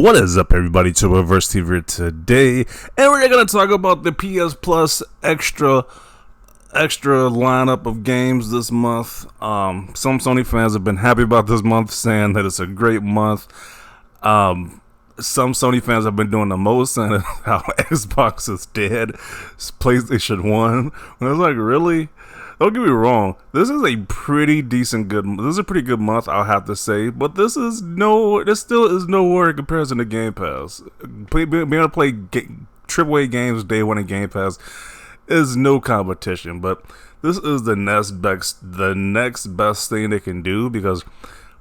What is up, everybody? To Reverse TV here today, and we're gonna talk about the PS Plus extra lineup of games this month. Some Sony fans have been happy about this month, saying that it's a great month. Some Sony fans have been doing the most, saying how Xbox is dead, PlayStation 1. And I was like, really? Don't get me wrong. This is a pretty good month, I'll have to say. But this still is nowhere in comparison to Game Pass. Being able to play AAA games day one in Game Pass is no competition. But this is the next best thing they can do, because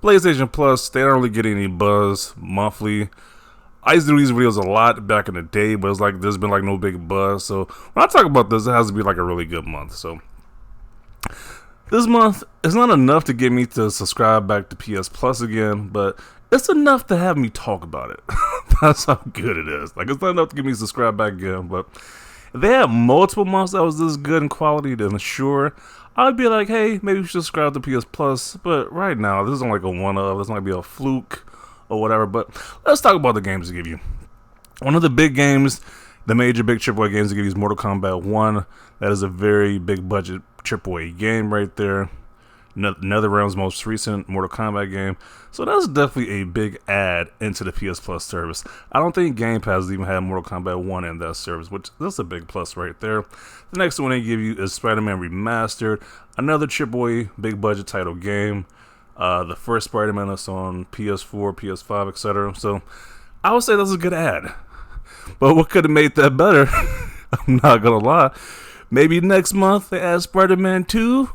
PlayStation Plus, they don't really get any buzz monthly. I used to do these videos a lot back in the day, but it's like there's been like no big buzz. So when I talk about this, it has to be like a really good month. So this month, it's not enough to get me to subscribe back to PS Plus again, but it's enough to have me talk about it. That's how good it is. Like, it's not enough to get me to subscribe back again, but if they had multiple months that was this good in quality, then sure, I'd be like, hey, maybe you should subscribe to PS Plus. But right now, this isn't like a one-off. This might be a fluke or whatever. But let's talk about the games to give you. One of the big games, the major big AAA games to give you is Mortal Kombat 1. That is a very big budget AAA game right there. NetherRealm's most recent Mortal Kombat game. So that's definitely a big add into the PS Plus service. I don't think Game Pass even had Mortal Kombat 1 in that service, which that's a big plus right there. The next one they give you is Spider-Man Remastered, another AAA big budget title game. The first Spider-Man that's on PS4, PS5, etc. So I would say that's a good add. But what could have made that better? I'm not gonna lie. Maybe next month they add Spider-Man 2.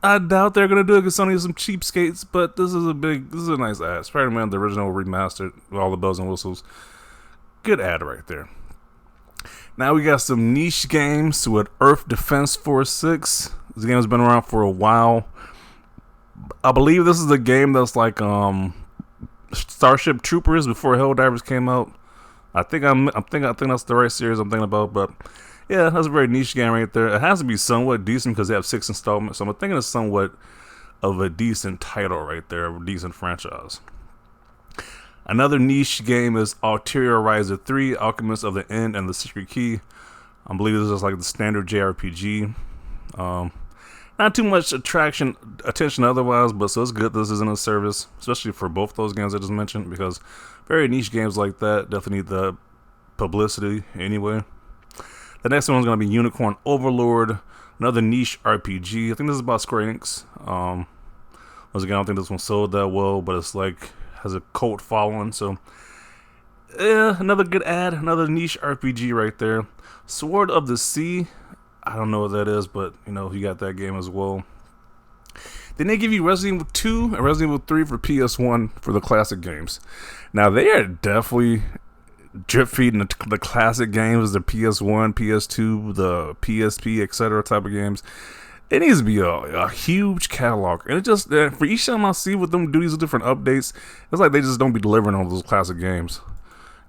I doubt they're gonna do it because Sony is some cheapskates. But this is a nice ad. Spider-Man, the original remastered, with all the bells and whistles. Good ad right there. Now we got some niche games with Earth Defense Force 6. This game has been around for a while. I believe this is a game that's like Starship Troopers before Helldivers came out. I think that's the right series I'm thinking about, but yeah, that's a very niche game right there. It has to be somewhat decent because they have 6 installments, so I'm thinking it's somewhat of a decent title right there, a decent franchise. Another niche game is Ulterior Riser 3, Alchemist of the End and the Secret Key. I believe this is like the standard JRPG. Not too much attention otherwise, but so it's good this is in a service, especially for both those games I just mentioned, because very niche games like that definitely need the publicity anyway. The next one is going to be Unicorn Overlord, another niche RPG. I think this is about Square Enix. Once again, I don't think this one sold that well, but it's like has a cult following, so yeah, another good ad, another niche RPG right there. Sword of the Sea, I don't know what that is, but you know, you got that game as well. Then they give you Resident Evil 2 and Resident Evil 3 for PS1 for the classic games. Now they are definitely drip feeding the classic games, the PS1, PS2, the PSP, etc. type of games. It needs to be a huge catalog, and it just for each time I see with them do these different updates, it's like they just don't be delivering on those classic games.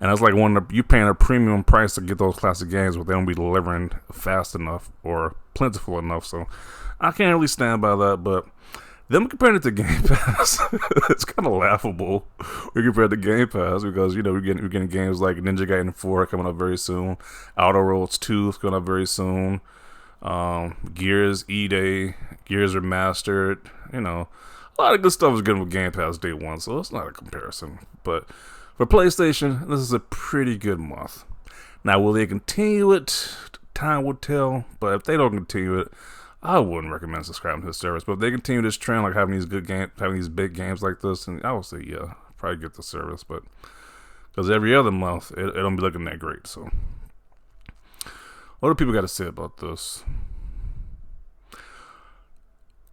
And it's like you're paying a premium price to get those classic games, but they don't be delivering fast enough or plentiful enough. So I can't really stand by that. But them comparing it to Game Pass, it's kind of laughable. We compare it to Game Pass because, you know, we're getting games like Ninja Gaiden 4 coming up very soon. Outer Worlds 2 is coming up very soon. Gears E-Day, Gears Remastered. You know, a lot of good stuff is good with Game Pass day one, so it's not a comparison. But for PlayStation, this is a pretty good month. Now, will they continue it? Time will tell. But if they don't continue it, I wouldn't recommend subscribing to this service. But if they continue this trend, like having these good games, having these big games like this, and I would say, yeah, probably get the service. But because every other month, it don't be looking that great. So, what do people got to say about this?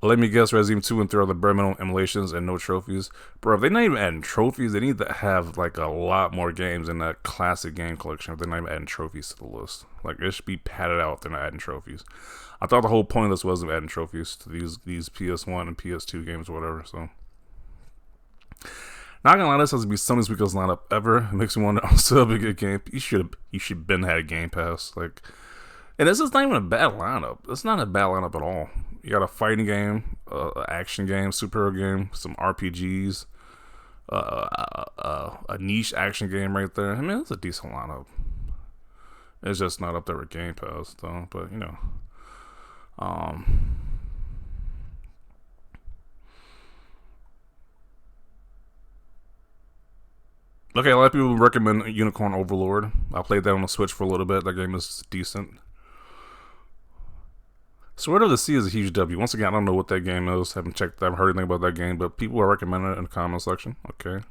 Let me guess, Resident Evil 2 and 3 are the bare minimum emulations and no trophies. Bro, if they're not even adding trophies, they need to have like a lot more games in that classic game collection if they're not even adding trophies to the list. Like, it should be padded out if they're not adding trophies. I thought the whole point of this wasn't adding trophies to these PS1 and PS2 games or whatever, so. Not gonna lie, this has to be Sony's weakest lineup ever. It makes me wonder, also a good game. You should been had a Game Pass. Like, and this is not even a bad lineup. It's not a bad lineup at all. You got a fighting game, action game, superhero game, some RPGs, a niche action game right there. I mean, it's a decent lineup. It's just not up there with Game Pass though. But you know, um, okay, a lot of people recommend Unicorn Overlord. I played that on the Switch for a little bit. That game is decent. Sword of the Sea is a huge W. Once again, I don't know what that game is. Haven't checked. I haven't heard anything about that game, but people are recommending it in the comment section. Okay.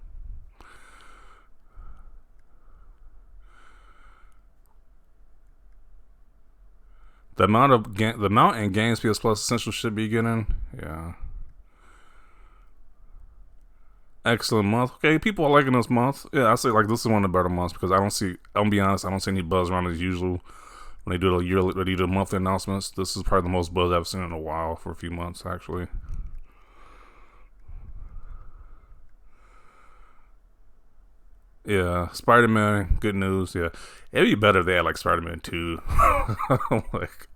The amount and games PS Plus Essential should be getting. Yeah. Excellent month. Okay, people are liking this month. Yeah, I say like this is one of the better months because I don't see. I'm gonna be honest. I don't see any buzz around as usual when they do the yearly, they do the monthly announcements. This is probably the most buzz I've seen in a while for a few months actually. Yeah, Spider Man. Good news. Yeah, it'd be better if they had like Spider Man 2. Like,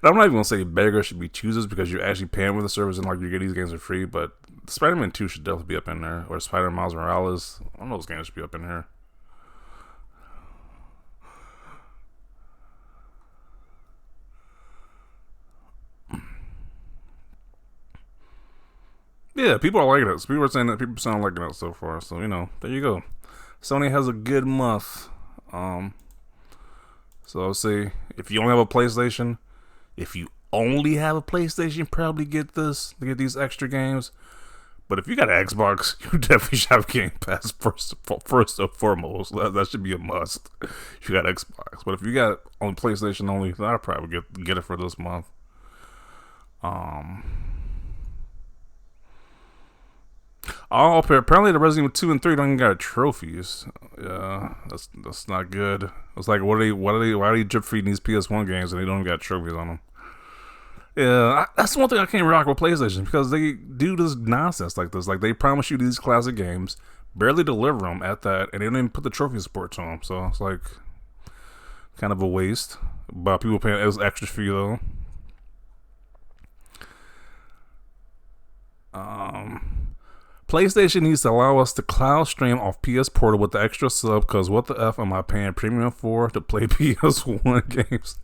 I'm not even gonna say beggars should be choosers because you're actually paying for the service and like you get these games for free. But Spider Man 2 should definitely be up in there, or Spider Man Miles Morales. One of those games should be up in here. Yeah, people are liking it. People are saying that people sound liking it so far. So you know, there you go. Sony has a good month. Um, so I'll say if you only have a PlayStation, if you only have a PlayStation, probably get this to get these extra games. But if you got an Xbox, you definitely should have Game Pass first and foremost. That should be a must. If you got Xbox, but if you got on PlayStation only, I'd probably get it for this month. Um, oh, apparently the Resident Evil 2 and 3 don't even got trophies. Yeah, that's not good. It's like why are they drip feeding these PS1 games and they don't even got trophies on them? Yeah, that's one thing I can't rock with PlayStation because they do this nonsense like this. Like they promise you these classic games, barely deliver them at that, and they don't even put the trophy support to them. So it's like kind of a waste. But people paying as extra fee though. Um, PlayStation needs to allow us to cloud stream off PS Portal with the extra sub because what the F am I paying premium for to play PS1 games?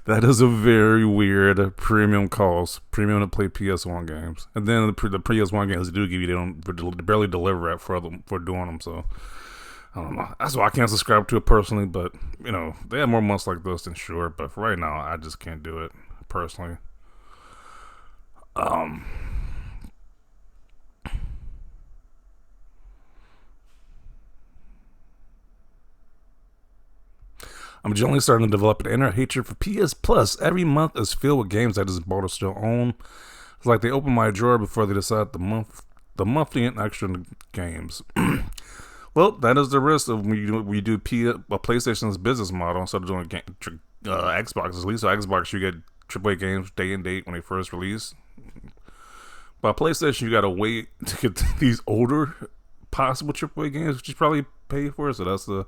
That is a very weird premium cost. Premium to play PS1 games. And then the PS1 games they do give you, they don't barely deliver it for doing them. So, I don't know. That's why I can't subscribe to it personally. But, you know, they have more months like this, then sure. But for right now, I just can't do it personally. Um... I'm generally starting to develop an inner hatred for PS Plus. Every month is filled with games I just bought or still own. It's like they open my drawer before they decide the monthly and extra games. Well, that is the risk of when you do PlayStation's business model instead of doing Xbox. At least on Xbox you get AAA games day and date when they first release. By PlayStation you gotta wait to get these older possible AAA games, which you probably pay for. So